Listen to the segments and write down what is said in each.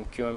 MQM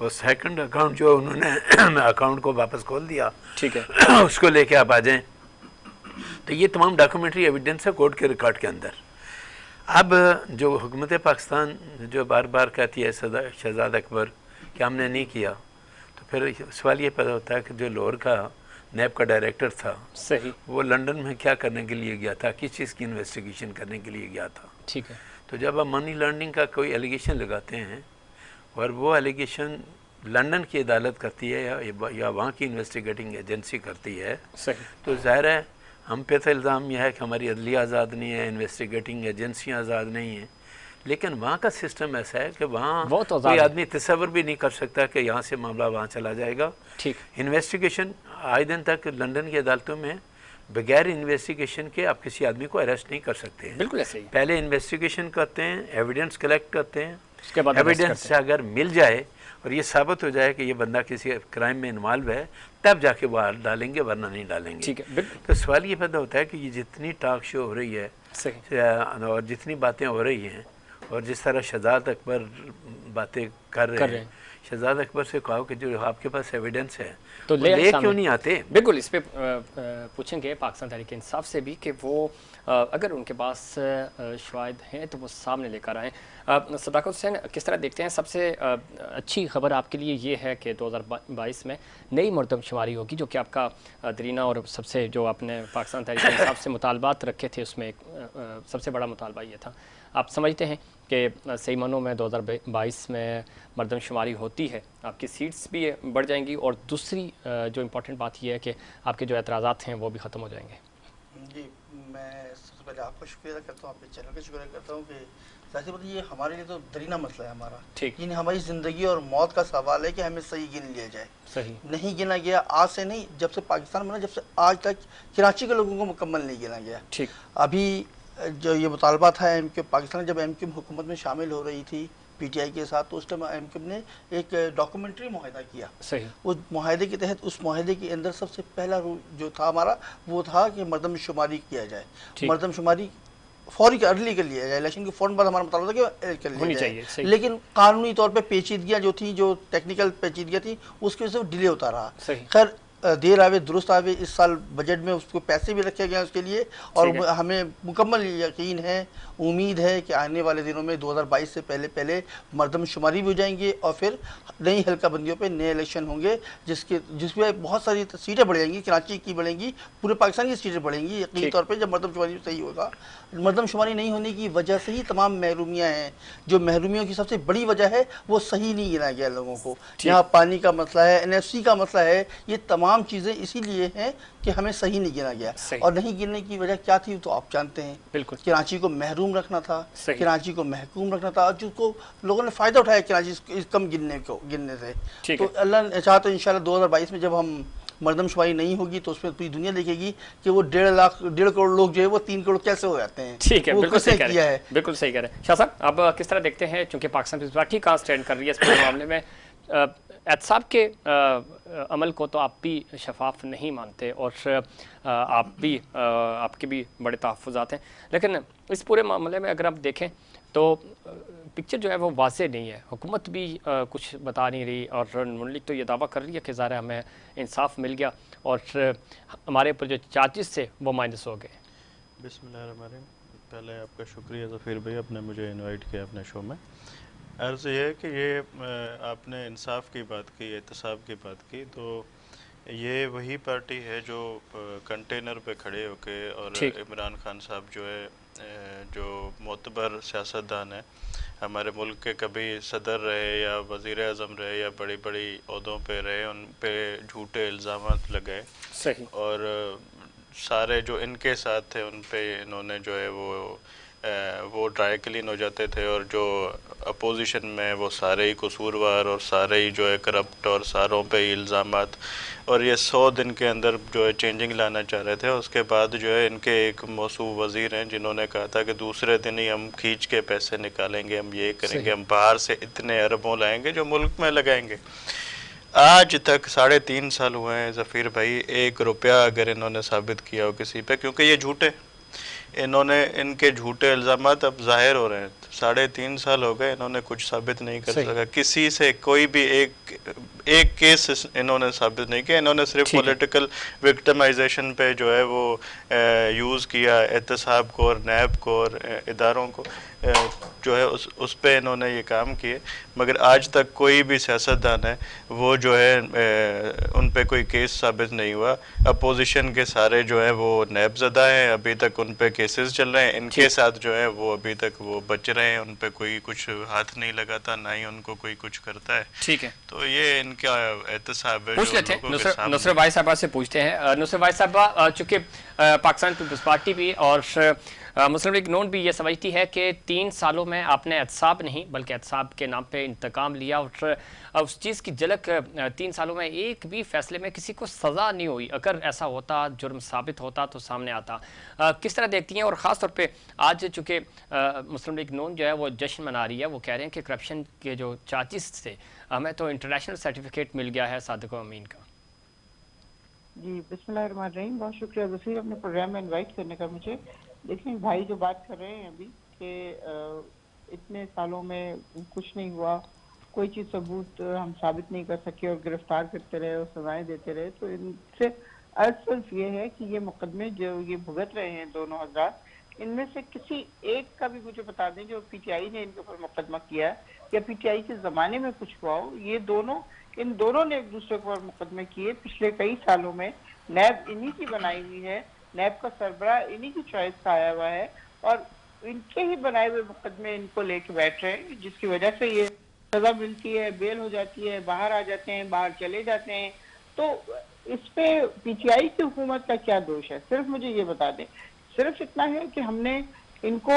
اور second account جو انہوں نے اکاؤنٹ کو واپس کھول دیا، ٹھیک ہے، اس کو لے کے آپ آ جائیں. تو یہ تمام ڈاکومنٹری ایویڈنس ہے کورٹ کے ریکارڈ کے اندر. اب جو حکومت پاکستان جو بار بار کہتی ہے شہزاد اکبر کہ ہم نے نہیں کیا، تو پھر سوال یہ پیدا ہوتا ہے کہ جو لاہور کا نیب کا ڈائریکٹر تھا، صحیح، وہ لنڈن میں کیا کرنے کے لیے گیا تھا، کس چیز کی انویسٹیگیشن کرنے کے لیے گیا تھا. ٹھیک ہے، تو جب آپ منی لانڈرنگ کا کوئی ایلیگیشن لگاتے ہیں اور وہ ایلیگیشن لنڈن کی عدالت کرتی ہے یا وہاں کی انویسٹیگیٹنگ ایجنسی کرتی ہے، صحیح، تو ظاہر ہے ہم پہ تو الزام یہ ہے کہ ہماری عدلیہ آزاد نہیں ہے، انویسٹیگیٹنگ ایجنسیاں آزاد نہیں ہیں. لیکن وہاں کا سسٹم ایسا ہے کہ وہاں وہ تو آزاد کوئی ہے. آدمی تصور بھی نہیں کر سکتا کہ یہاں سے معاملہ وہاں چلا جائے گا. ٹھیک، انویسٹیگیشن آج دن تک لنڈن کی عدالتوں میں بغیر انویسٹیگیشن کے آپ کسی آدمی کو اریسٹ نہیں کر سکتے ہیں. بالکل ایسے ہی، پہلے انویسٹیگیشن کرتے ہیں، ایویڈنس کلیکٹ کرتے ہیں، اس کے بعد ایویڈنس سے اگر مل جائے اور یہ ثابت ہو جائے کہ یہ بندہ کسی کرائم میں انوالو ہے، تب جا کے وہ ڈالیں گے، ورنہ نہیں ڈالیں گے. ٹھیک ہے، بالکل تو سوال یہ پیدا ہوتا ہے کہ یہ جتنی ٹاک شو ہو رہی ہے صحیح، اور جتنی باتیں ہو رہی ہیں اور جس طرح شہزاد اکبر باتیں کر رہے ہیں، شہزاد اکبر سے کہو کہ جو آپ کے پاس ایویڈنس ہے تو لے کیوں نہیں آتے؟ بالکل اس پہ پوچھیں گے پاکستان تحریک انصاف سے بھی کہ وہ اگر ان کے پاس شواہد ہیں تو وہ سامنے لے کر آئیں. صداقت حسین، کس طرح دیکھتے ہیں؟ سب سے اچھی خبر آپ کے لیے یہ ہے کہ 2022 میں نئی مردم شماری ہوگی، جو کہ آپ کا درینہ اور سب سے جو آپ نے پاکستان تحریک انصاف سے مطالبات رکھے تھے اس میں سب سے بڑا مطالبہ یہ تھا. آپ سمجھتے ہیں کہ صحیح معنوں میں 2022 میں مردم شماری ہوتی ہے، آپ کی سیٹس بھی بڑھ جائیں گی، اور دوسری جو امپورٹنٹ بات یہ ہے کہ آپ کے جو اعتراضات ہیں وہ بھی ختم ہو جائیں گے؟ جی، میں سب سے پہلے آپ کا شکریہ ادا کرتا ہوں، آپ کے چینل کا شکریہ کرتا ہوں کہ ظاہر بات یہ ہمارے لیے تو درینہ مسئلہ ہے ہمارا. ٹھیک، یعنی ہماری زندگی اور موت کا سوال ہے کہ ہمیں صحیح گن لیا جائے. صحیح، نہیں گنا گیا آج سے نہیں، جب سے پاکستان بنا جب سے آج تک کراچی کے لوگوں کو مکمل نہیں گنا گیا. ٹھیک، ابھی جو یہ مطالبہ تھا ایم کیو، پاکستان جب ایم کیو حکومت میں شامل ہو رہی تھی پی ٹی آئی کے ساتھ، تو اس ٹائم ایم کیو نے ایک ڈاکومنٹری معاہدہ کیا. صحیح، اس معاہدے کے تحت، اس معاہدے کے اندر سب سے پہلا جو تھا ہمارا وہ تھا کہ مردم شماری کیا جائے. مردم شماری فوری ارلی کر لیا جائے، الیکشن کے فوراً بعد ہمارا مطالبہ تھا کہ کر لیا جائے. لیکن قانونی طور پہ پیچیدگیاں جو تھیں، جو ٹیکنیکل پیچیدگیاں تھیں، اس کی وجہ سے ڈیلے ہوتا رہا. خیر دیر آوے درست آوے، اس سال بجٹ میں اس کو پیسے بھی رکھے گئے اس کے لیے، اور ہمیں مکمل یقین ہے، امید ہے کہ آنے والے دنوں میں 2022 سے پہلے مردم شماری بھی ہو جائیں گے، اور پھر نئی حلقہ بندیوں پہ نئے الیکشن ہوں گے، جس میں بہت ساری سیٹیں بڑھ جائیں گی، کراچی کی بڑھیں گی، پورے پاکستان کی سیٹیں بڑھیں گی یقینی طور پہ جب مردم شماری صحیح ہوگا. مردم شماری نہیں ہونے کی وجہ سے ہی تمام محرومیاں ہیں. جو محرومیوں کی سب سے بڑی وجہ ہے وہ صحیح نہیں گنا گیا لوگوں کو. یہاں پانی کا مسئلہ ہے، این ایف سی کا مسئلہ ہے، یہ تمام چیزیں اسی لیے ہیں کہ ہمیں صحیح نہیں گنا گیا. اور نہیں گننے کی وجہ کیا تھی تو آپ جانتے ہیں. بالکل، کراچی کو محروم رکھنا تھا، کراچی کو محکوم رکھنا تھا، جس کو لوگوں نے فائدہ اٹھایا کراچی کم گننے سے. تو اللہ نے چاہا تو انشاءاللہ 2022 میں جب ہم مردم شماری نہیں ہوگی تو اس میں پوری دنیا دیکھے گی کہ وہ 1.5 کروڑ لوگ جو ہے وہ 3 کروڑ کیسے ہو جاتے ہیں. ٹھیک ہے، بالکل صحیح کیا ہے، بالکل صحیح کہہ رہے ہیں. شاہ صاحب، آپ کس طرح دیکھتے ہیں، چونکہ پاکستان پیپلز پارٹی کہاں اسٹینڈ کر رہی ہے اس پورے معاملے میں؟ احتساب کے عمل کو تو آپ بھی شفاف نہیں مانتے، اور آپ کے بھی بڑے تحفظات ہیں، لیکن اس پورے معاملے میں اگر آپ دیکھیں تو پکچر جو ہے وہ واضح نہیں ہے. حکومت بھی کچھ بتا نہیں رہی، اور نون لیگ تو یہ دعویٰ کر رہی ہے کہ ظاہر ہمیں انصاف مل گیا اور ہمارے اوپر جو چارجز تھے وہ مائنس ہو گئے. بسم اللہ الرحمن الرحیم. پہلے آپ کا شکریہ ظفیر بھائی، آپ نے مجھے انوائٹ کیا اپنے شو میں. عرض یہ ہے کہ یہ آپ نے انصاف کی بات کی، احتساب کی بات کی، تو یہ وہی پارٹی ہے جو کنٹینر پہ کھڑے ہو کے، اور عمران خان صاحب جو ہے جو معتبر سیاستدان ہیں، ہمارے ملک کے کبھی صدر رہے یا وزیر اعظم رہے یا بڑی بڑی عہدوں پہ رہے، ان پہ جھوٹے الزامات لگائے. صحیح. اور سارے جو ان کے ساتھ تھے ان پہ انہوں نے جو ہے وہ ڈرائی کلین ہو جاتے تھے، اور جو اپوزیشن میں وہ سارے ہی قصوروار اور سارے ہی جو ہے کرپٹ، اور ساروں پہ ہی الزامات. اور یہ 100 دن کے اندر جو ہے چینجنگ لانا چاہ رہے تھے. اس کے بعد جو ہے ان کے ایک موصوف وزیر ہیں جنہوں نے کہا تھا کہ دوسرے دن ہی ہم کھینچ کے پیسے نکالیں گے، ہم یہ کریں گے، ہم باہر سے اتنے اربوں لائیں گے جو ملک میں لگائیں گے. آج تک 3.5 سال ہوئے ہیں ظفیر بھائی، 1 روپیہ اگر انہوں نے ثابت کیا ہو کسی پہ، کیونکہ یہ جھوٹے انہوں نے ان کے جھوٹے الزامات اب ظاہر ہو رہے ہیں. 3.5 سال ہو گئے, انہوں نے کچھ ثابت نہیں کر سکا کسی سے, کوئی بھی ایک کیس انہوں نے ثابت نہیں کیا. انہوں نے صرف پولیٹیکل وکٹمائزیشن پہ جو ہے وہ یوز کیا احتساب کو اور نیب کو اور اداروں کو جو ہے اس پہ انہوں نے یہ کام کیے, مگر آج تک کوئی بھی سیاستدان ہے وہ جو ہے ان پہ کوئی کیس ثابت نہیں ہوا. اپوزیشن کے سارے جو ہے وہ نیب زدہ ہیں, ابھی تک ان پہ کیسز چل رہے ہیں. ان کے ساتھ جو ہے وہ ابھی تک وہ بچ رہے ہیں, ان پہ کوئی کچھ ہاتھ نہیں لگاتا, نہ ہی ان کو کوئی کچھ کرتا ہے. ٹھیک ہے, تو یہ ان کا احتساب ہے. پوچھ لیتے ہیں نصرت بھائی صاحبہ سے پوچھتے ہیں. نصرت بھائی صاحبہ, چونکہ پاکستان پیپلز پارٹی بھی اور مسلم لیگ نون بھی یہ سمجھتی ہے کہ 3 سالوں میں آپ نے احتساب نہیں بلکہ احتساب کے نام پہ انتقام لیا, اور اس چیز کی جھلک 3 سالوں میں ایک بھی فیصلے میں کسی کو سزا نہیں ہوئی. اگر ایسا ہوتا, جرم ثابت ہوتا تو سامنے آتا. کس طرح دیکھتی ہیں؟ اور خاص طور پہ آج چونکہ مسلم لیگ نون جو ہے وہ جشن منا رہی ہے, وہ کہہ رہے ہیں کہ کرپشن کے جو چارجز سے ہمیں تو انٹرنیشنل سرٹیفکیٹ مل گیا ہے صادق و امین کا. جی بسم اللہ الرحمن الرحیم, بہت شکریہ وزیر اپنے پروگرام میں انوائٹ کرنے کا مجھے. دیکھیں بھائی جو بات کر رہے ہیں ابھی کہ اتنے سالوں میں کچھ نہیں ہوا, کوئی چیز ثبوت ہم ثابت نہیں کر سکے اور گرفتار کرتے رہے اور سزائیں دیتے رہے, تو ان سے عرض صرف یہ ہے کہ یہ مقدمے جو یہ بھگت رہے ہیں دونوں حضرات, ان میں سے کسی ایک کا بھی مجھے بتا دیں جو پی ٹی آئی نے ان کے اوپر مقدمہ کیا ہے یا پی ٹی آئی کے زمانے میں کچھ ہوا ہو. یہ ان دونوں نے ایک دوسرے کے اوپر مقدمے کیے پچھلے کئی سالوں میں. نیب انہی کی بنائی ہوئی ہے, نیب کا سربراہ انہی کی چوائس کا آیا ہوا ہے, اور ان کے ہی بنائے ہوئے مقدمے ان کو لے کے بیٹھ رہے ہیں, جس کی وجہ سے یہ سزا ملتی ہے, بیل ہو جاتی ہے, باہر آ جاتے ہیں, باہر چلے جاتے ہیں. تو اس پہ پی ٹی آئی کی حکومت کا کیا دوش ہے؟ صرف مجھے یہ بتا دیں. صرف اتنا ہے کہ ہم نے ان کو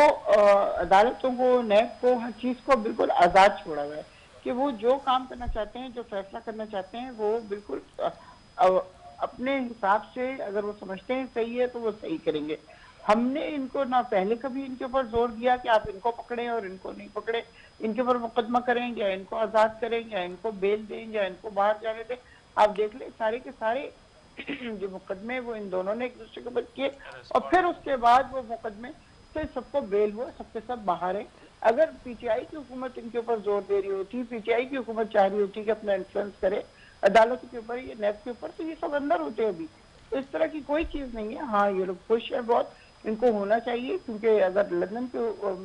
عدالتوں کو, نیب کو, ہر چیز کو بالکل آزاد چھوڑا ہوا ہے کہ وہ جو کام کرنا چاہتے ہیں, جو فیصلہ کرنا چاہتے ہیں, وہ بالکل اپنے حساب سے اگر وہ سمجھتے ہیں صحیح ہے تو وہ صحیح کریں گے. ہم نے ان کو نہ پہلے کبھی ان کے اوپر زور دیا کہ آپ ان کو پکڑیں اور ان کو نہیں پکڑیں, ان کے اوپر مقدمہ کریں یا ان کو آزاد کریں یا ان کو بیل دیں یا ان کو باہر جانے دیں. آپ دیکھ لیں سارے کے سارے جو مقدمے وہ ان دونوں نے ایک دوسرے کے اوپر کیے, اور پھر اس کے بعد وہ مقدمے سے سب کو بیل ہوا, سب کے سب باہر ہیں. اگر پی ٹی آئی کی حکومت ان کے اوپر زور دے رہی ہوتی, پی ٹی آئی کی حکومت چاہ رہی ہوتی کہ اپنا انفلوئنس کرے عدالتوں کے اوپر یا نیب کے اوپر, تو یہ سب اندر ہوتے ابھی. تو اس طرح کی کوئی چیز نہیں ہے. ہاں یہ لوگ خوش ہیں بہت, ان کو ہونا چاہیے, کیونکہ اگر لندن کی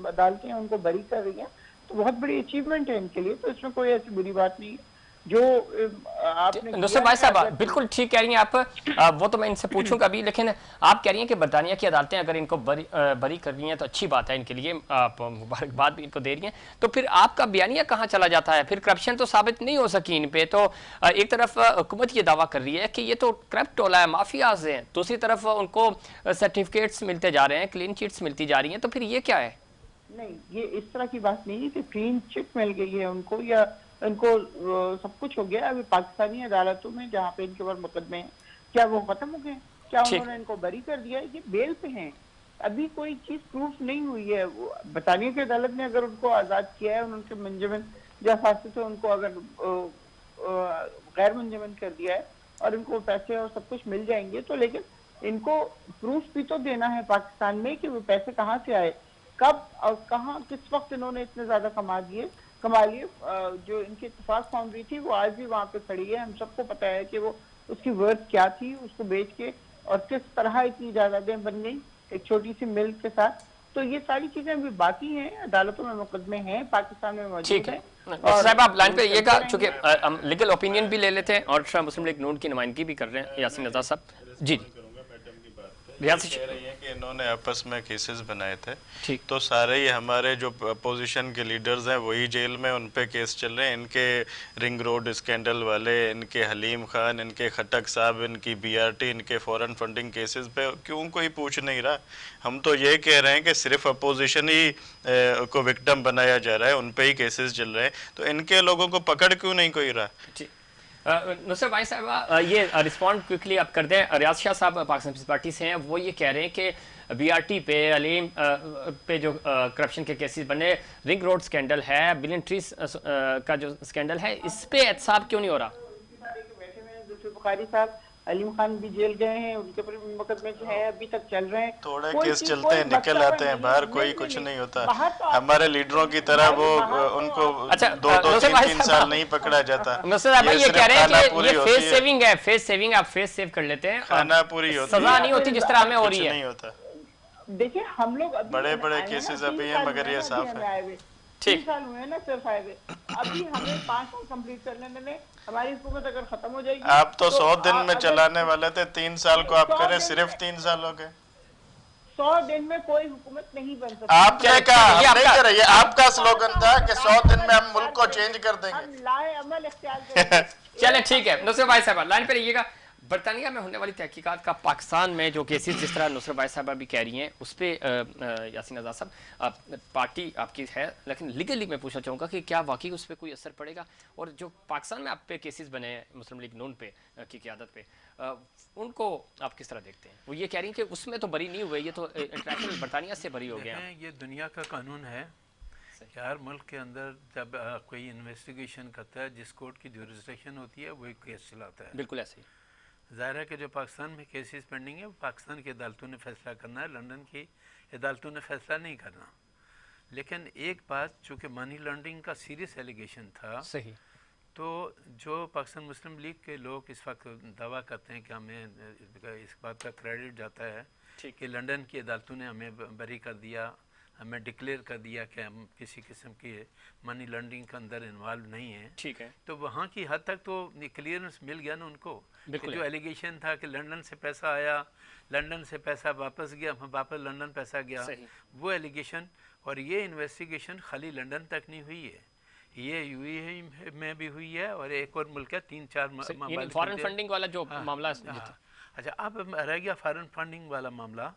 عدالتیں ان کو بری کر رہی ہیں تو بہت بڑی اچیومنٹ ہے ان کے لیے, تو اس میں کوئی ایسی بری بات نہیں ہے. جو آپ نے نصرت بھائی صاحب بالکل ٹھیک کہہ رہی ہیں آپ, وہ تو میں ان سے پوچھوں گا بھی, لیکن آپ کہہ رہی ہیں کہ برطانیہ کی عدالتیں اگر ان کو بری کر رہی ہیں تو اچھی بات ہے ان کے لیے, آپ مبارکباد بھی ان کو دے رہی ہیں. تو پھر آپ کا بیانیہ کہاں چلا جاتا ہے؟ پھر کرپشن تو ثابت نہیں ہو سکی ان پہ, تو ایک طرف حکومت یہ دعویٰ کر رہی ہے کہ یہ تو کرپٹ ٹولہ ہے, مافیاز ہیں, دوسری طرف ان کو سرٹیفکیٹس ملتے جا رہے ہیں, کلین چٹس ملتی جا رہی ہیں, تو پھر یہ کیا ہے؟ نہیں, یہ اس طرح کی بات نہیں ہے کہ کلین چٹ مل گئی ہے ان کو یا ان کو سب کچھ ہو گیا. ابھی پاکستانی عدالتوں میں جہاں پہ ان کے اوپر مقدمے ہیں, کیا وہ ختم ہو گئے؟ کیا انہوں نے ان کو بری کر دیا ہے؟ یہ بیل پہ ہیں, ابھی کوئی چیز پروف نہیں ہوئی ہے. برطانیہ کی عدالت نے اگر ان کو آزاد کیا ہے, ان کے منجمن جو فاصلے سے ان کو اگر غیر منجمن کر دیا ہے اور ان کو پیسے اور سب کچھ مل جائیں گے, تو لیکن ان کو پروف بھی تو دینا ہے پاکستان میں کہ وہ پیسے کہاں سے آئے, کب اور کہاں, کس وقت انہوں نے اتنے زیادہ کما لیے. جو ان کی اتفاق فاؤنڈری تھی وہ آج بھی وہاں پہ کھڑی ہے. ہم سب کو پتا ہے کہ وہ اس کی ورتھ کیا تھی, اس کو بیچ کے, اور کس طرح اتنی جائیدادیں بن گئی ایک چھوٹی سی مل کے ساتھ. تو یہ ساری چیزیں ابھی باقی ہیں, عدالتوں میں مقدمے ہیں, پاکستان میں موجود ہیں. صاحب آپ لائن پہ یہ کہا, چونکہ ہم لیگل اوپینین بھی لے لیتے ہیں اور مسلم لیگ نون کی نمائندگی بھی کر رہے ہیں یاسین رضا صاحب. جی کہہ رہی ہیں کہ انہوں نے آپس میں کیسز بنائے تھے, تو سارے ہی ہمارے جو اپوزیشن کے لیڈرز ہیں وہی جیل میں, ان پہ کیس چل رہے ہیں. ان کے رنگ روڈ اسکینڈل والے, ان کے حلیم خان, ان کے خٹک صاحب, ان کی بی آر ٹی, ان کے فورن فنڈنگ کیسز پہ کیوں کوئی پوچھ نہیں رہا؟ ہم تو یہ کہہ رہے ہیں کہ صرف اپوزیشن ہی کو وکٹم بنایا جا رہا ہے, ان پہ ہی کیسز چل رہے ہیں, تو ان کے لوگوں کو پکڑ کیوں نہیں کوئی رہا؟ نصرت بھائی صاحبہ یہ رسپونڈ کوئکلی آپ کر دیں. ریاض شاہ صاحب پاکستان پیپلز پارٹی سے ہیں, وہ یہ کہہ رہے ہیں کہ بی آر ٹی پہ, علیم پہ جو کرپشن کے کیسز بنے, رنگ روڈ سکینڈل ہے, بلین ٹریز کا جو سکینڈل ہے, اس پہ احتساب کیوں نہیں ہو رہا؟ بیٹھے ہوئے ہیں ذوالفقار بخاری صاحب, علیم خان بھی جیل گئے ہیں, ان کے اوپر مقدمے جو ہیں ابھی تک چل رہے ہیں. تھوڑے کیس چلتے ہیں نکل آتے ہیں باہر, کوئی کچھ نہیں ہوتا. ہمارے لیڈروں کی طرح وہ ان کو 2-3 سال نہیں پکڑا جاتا. یہ کہہ رہے ہیں کہ یہ فیس سیونگ ہے, فیس سیونگ, آپ فیس سیو کر لیتے ہیں, کھانا پوری ہوتی ہے, سزا نہیں ہوتی جس طرح ہمیں ہو رہی ہے. نہیں ہوتا. دیکھیں ہم لوگ بڑے بڑے کیسز ابھی ہیں مگر یہ صاف ہے. 3 سال ہوئے ہیں نا صرف آئے ہوئے, ابھی ہمیں 5 سال کمپلیٹ کرنے میں, ہماری حکومت اگر ختم ہو جائے گی. آپ تو 100 دن میں چلانے والے تھے, 3 سال کو آپ کریں, صرف 3 سال ہو گئے. 100 دن میں کوئی حکومت نہیں بن سکتی. آپ نے کہا ہم نہیں کریں, یہ آپ کا سلوگن تھا کہ 100 دن میں ہم ملک کو چینج کر دیں گے. ہم لائے عمل اختیار کریں گے. چلے ٹھیک ہے. نصرت بھائی صاحبہ لائن پہ رہیے گا. برطانیہ میں ہونے والی تحقیقات کا پاکستان میں جو کیسز جس طرح نصرت بھائی صاحبہ بھی کہہ رہی ہیں اس پہ یاسین آزاد صاحب پارٹی آپ کی ہے, لیکن لیگلی میں پوچھنا چاہوں گا کہ کیا واقعی اس پہ کوئی اثر پڑے گا, اور جو پاکستان میں آپ پہ کیسز بنے ہیں مسلم لیگ نون پہ کی قیادت پہ, ان کو آپ کس طرح دیکھتے ہیں؟ وہ یہ کہہ رہی ہیں کہ اس میں تو بری نہیں ہوئے, یہ تو انٹرنیشنل برطانیہ سے بری ہو گئے ہیں. یہ دنیا کا قانون ہے کہ ہر ملک کے اندر جب کوئی انویسٹیگیشن کرتا ہے, جس کورٹ کی جورسڈکشن ہوتی ہے وہی کیس چلاتا ہے. بالکل ایسے ہی. ظاہر ہے کہ جو پاکستان میں کیسز پینڈنگ ہے وہ پاکستان کی عدالتوں نے فیصلہ کرنا ہے, لنڈن کی عدالتوں نے فیصلہ نہیں کرنا. لیکن ایک بات, چونکہ منی لانڈرنگ کا سیریس ایلیگیشن تھا, صحیح, تو جو پاکستان مسلم لیگ کے لوگ اس وقت دعویٰ کرتے ہیں کہ ہمیں اس بات کا کریڈٹ جاتا ہے کہ لنڈن کی عدالتوں نے ہمیں بری کر دیا, ہمیں ڈکلیئر کر دیا کہ ہم کسی قسم کی منی لانڈرنگ کے اندر انوالو نہیں ہیں, ٹھیک ہے, تو وہاں کی حد تک تو کلیئرنس مل گیا نا ان کو. کہ جو ایلیگیشن تھا کہ لنڈن سے پیسہ آیا, لنڈن سے پیسہ واپس گیا, واپس لنڈن پیسہ گیا, وہ ایلیگیشن اور یہ انویسٹیگیشن خالی لنڈن تک نہیں ہوئی ہے, یہ یو اے ای میں بھی ہوئی ہے اور ایک اور ملک ہے, 3-4 فارن فنڈنگ والا جو معاملہ. اچھا, اب رہ گیا فارن فنڈنگ والا معاملہ,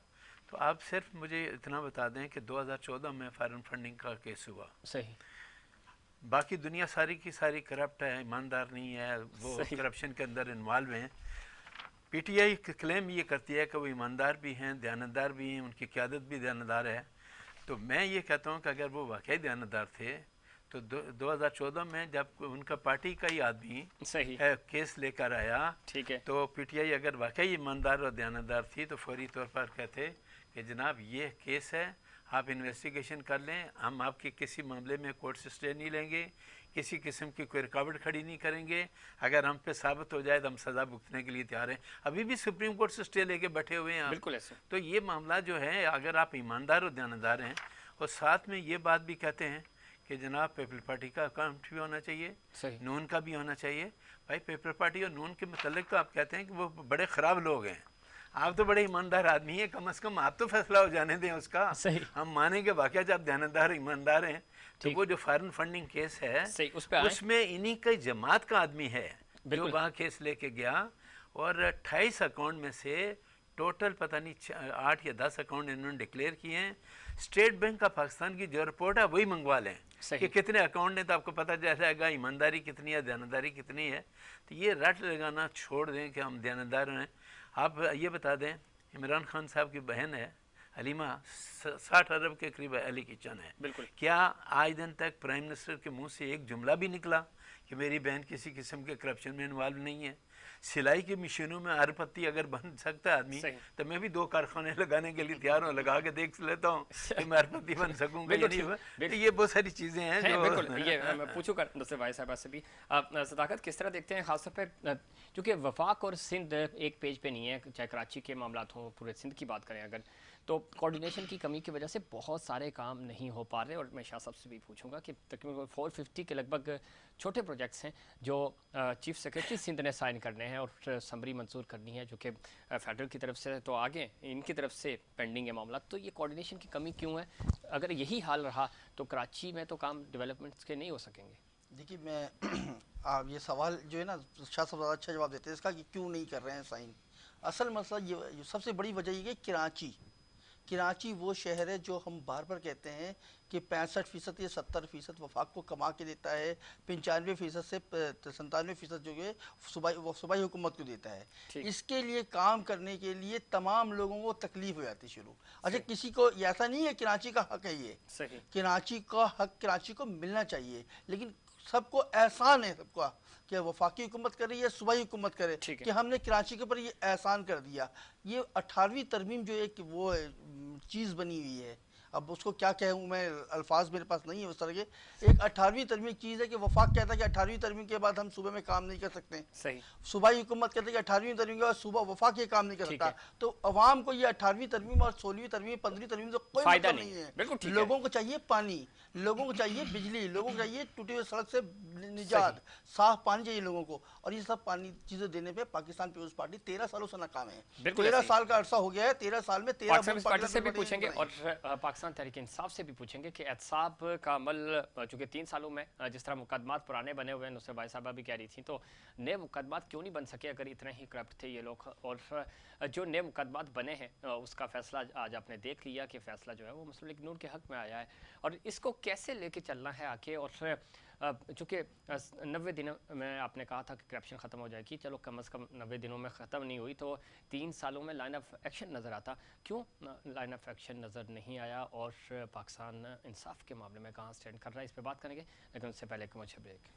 تو آپ صرف مجھے اتنا بتا دیں کہ 2014 میں فارن فنڈنگ کا کیس ہوا. صحیح. باقی دنیا ساری کی ساری کرپٹ ہے, ایماندار نہیں ہے, وہ کرپشن کے اندر انوالو ہیں. پی ٹی آئی کلیم یہ کرتی ہے کہ وہ ایماندار بھی ہیں, دیانتدار بھی ہیں, ان کی قیادت بھی دیانتدار ہے. تو میں یہ کہتا ہوں کہ اگر وہ واقعی دیانتدار تھے تو 2014 میں جب ان کا پارٹی کا ہی آدمی کیس لے کر آیا, تو پی ٹی آئی اگر واقعی ایماندار اور دیانتدار تھی تو فوری طور پر کہتے کہ جناب یہ کیس ہے, آپ انویسٹیگیشن کر لیں, ہم آپ کے کسی معاملے میں کورٹ سے اسٹے نہیں لیں گے, کسی قسم کی کوئی رکاوٹ کھڑی نہیں کریں گے, اگر ہم پہ ثابت ہو جائے تو ہم سزا بھگتنے کے لیے تیار ہیں. ابھی بھی سپریم کورٹ سے اسٹے لے کے بیٹھے ہوئے ہیں. بالکل ایسے. تو یہ معاملہ جو ہے, اگر آپ ایماندار اور دیانتدار ہیں اور ساتھ میں یہ بات بھی کہتے ہیں کہ جناب پیپل پارٹی کا اکاؤنٹ بھی ہونا چاہیے, نون کا بھی ہونا چاہیے. بھائی پیپل پارٹی اور نون کے متعلق تو آپ کہتے ہیں کہ وہ بڑے خراب لوگ ہیں, آپ تو بڑے ایماندار آدمی ہیں, کم از کم آپ تو فیصلہ ہو جانے دیں اس کا. ہم مانیں گے واقعہ جب دیانتدار ایماندار ہیں, تو وہ جو فارن فنڈنگ کیس ہے اس میں انہی کی جماعت کا آدمی ہے جو وہاں کیس لے کے گیا, اور 28 اکاؤنٹ میں سے ٹوٹل پتہ نہیں 8 یا 10 اکاؤنٹ انہوں نے ڈکلیئر کیے ہیں. اسٹیٹ بینک کا پاکستان کی جو رپورٹ ہے وہی منگوا لیں کہ کتنے اکاؤنٹ ہیں, تو آپ کو پتہ چل جائے گا ایمانداری کتنی ہے, دیانتداری کتنی ہے. تو یہ رٹ لگانا چھوڑ دیں کہ ہم دیانتدار ہیں. آپ یہ بتا دیں, عمران خان صاحب کی بہن ہے حلیمہ, 60 ارب کے قریب اہلی کچن ہے. کیا آج دن تک پرائم منسٹر کے منہ سے ایک جملہ بھی نکلا کہ میری بہن کسی قسم کے کرپشن میں انوالو نہیں ہے؟ سلائی کی مشینوں میں اربپتی اگر بن سکتا ہے آدمی, تو میں بھی 2 کارخانے لگانے کے لیے تیار ہوں, لگا کے دیکھ لیتا ہوں کہ میں اربپتی بن سکوں گا. یہ بہت ساری چیزیں ہیں جو بالکل. یہ میں پوچھوں گا نصرت بھائی صاحبہ سے بھی, آپ صداقت کس طرح دیکھتے ہیں, خاص طور پہ چونکہ وفاق اور سندھ ایک پیج پہ نہیں ہے, چاہے کراچی کے معاملات ہوں, پورے سندھ کی بات کریں اگر, تو کوارڈینیشن کی کمی کی وجہ سے بہت سارے کام نہیں ہو پا رہے. اور میں شاہ صاحب سے بھی پوچھوں گا کہ تقریباً 450 کے لگ بھگ چھوٹے پروجیکٹس ہیں جو چیف سیکرٹری سندھ نے سائن کرنے ہیں اور سمری منظور کرنی ہے, جو کہ فیڈرل کی طرف سے تو آگے ان کی طرف سے پینڈنگ ہے معاملات. تو یہ کوارڈینیشن کی کمی کیوں ہے؟ اگر یہی حال رہا تو کراچی میں تو کام ڈیولپمنٹس کے نہیں ہو سکیں گے. دیکھیے میں آپ یہ سوال جو ہے نا شاہ صاحب زیادہ اچھا جواب دیتے ہیں اس کا کہ کیوں نہیں کر رہے ہیں سائن. اصل مسئلہ یہ سب سے بڑی وجہ یہ کہ کراچی وہ شہر ہے جو ہم بار بار کہتے ہیں کہ 65% یا 70% وفاق کو کما کے دیتا ہے, 95% سے 97% جو ہے صوبائی حکومت کو دیتا ہے. اس کے لیے کام کرنے کے لیے تمام لوگوں کو تکلیف ہو جاتی شروع. اچھا کسی کو ایسا نہیں ہے کراچی کا حق ہے, یہ کراچی کا حق کراچی کو ملنا چاہیے, لیکن سب کو احسان ہے سب کا کہ وفاقی حکومت کرے یا صوبائی حکومت کرے کہ ہم نے کراچی کے اوپر یہ احسان کر دیا. یہ 18ویں ترمیم جو ایک وہ چیز بنی ہوئی ہے, اب اس کو کیا کہوں میں, الفاظ میرے پاس نہیں ہے اس طرح کے. ایک 18ویں ترمیم چیز ہے کہ وفاق کہتا ہے کہ 18ویں ترمیم کے بعد ہم صوبے میں کام نہیں کر سکتے. صوبائی حکومت کہتے ہیں کہ 18ویں ترمیم کے بعد صوبہ وفاق یہ کام نہیں کر سکتا. تو عوام کو یہ 18ویں ترمیم اور 16ویں ترمیم 15ویں ترمیم سے کوئی مطلب نہیں ہے. لوگوں کو چاہیے پانی, لوگوں کو چاہیے بجلی, لوگوں کو چاہیے ٹوٹی ہوئی سڑک سے نجات, صاف پانی چاہیے لوگوں کو. اور یہ سب پانی چیزیں دینے پہ پاکستان پیپلز پارٹی 13 سالوں سے ناکام ہے. 13 سال کا عرصہ ہو گیا ہے, 13 سال میں 13 پاکستان پارٹی سے بھی پوچھیں گے اور پاکستان تحریک انصاف سے بھی پوچھیں گے کہ احتساب کا عمل چونکہ 3 سالوں میں جس طرح مقدمات پرانے بنے ہوئے ہیں, نصرت بھائی صاحبہ بھی کہہ رہی تھیں, تو نئے مقدمات کیوں نہیں بن سکے اگر اتنے ہی کرپٹ تھے یہ لوگ. اور جو نئے مقدمات بنے ہیں اس کا فیصلہ آج آپ نے دیکھ لیا کہ فیصلہ جو ہے وہ مسلم لیگ نون کے حق میں آیا ہے, اور اس کو کیسے لے کے چلنا ہے آگے. اور چونکہ 90 دنوں میں آپ نے کہا تھا کہ کرپشن ختم ہو جائے گی, چلو کم از کم 90 دنوں میں ختم نہیں ہوئی تو 3 سالوں میں لائن آف ایکشن نظر آتا. کیوں لائن آف ایکشن نظر نہیں آیا, اور پاکستان انصاف کے معاملے میں کہاں سٹینڈ کر رہا ہے, اس پہ بات کریں گے, لیکن اس سے پہلے ایک مجھے بریک.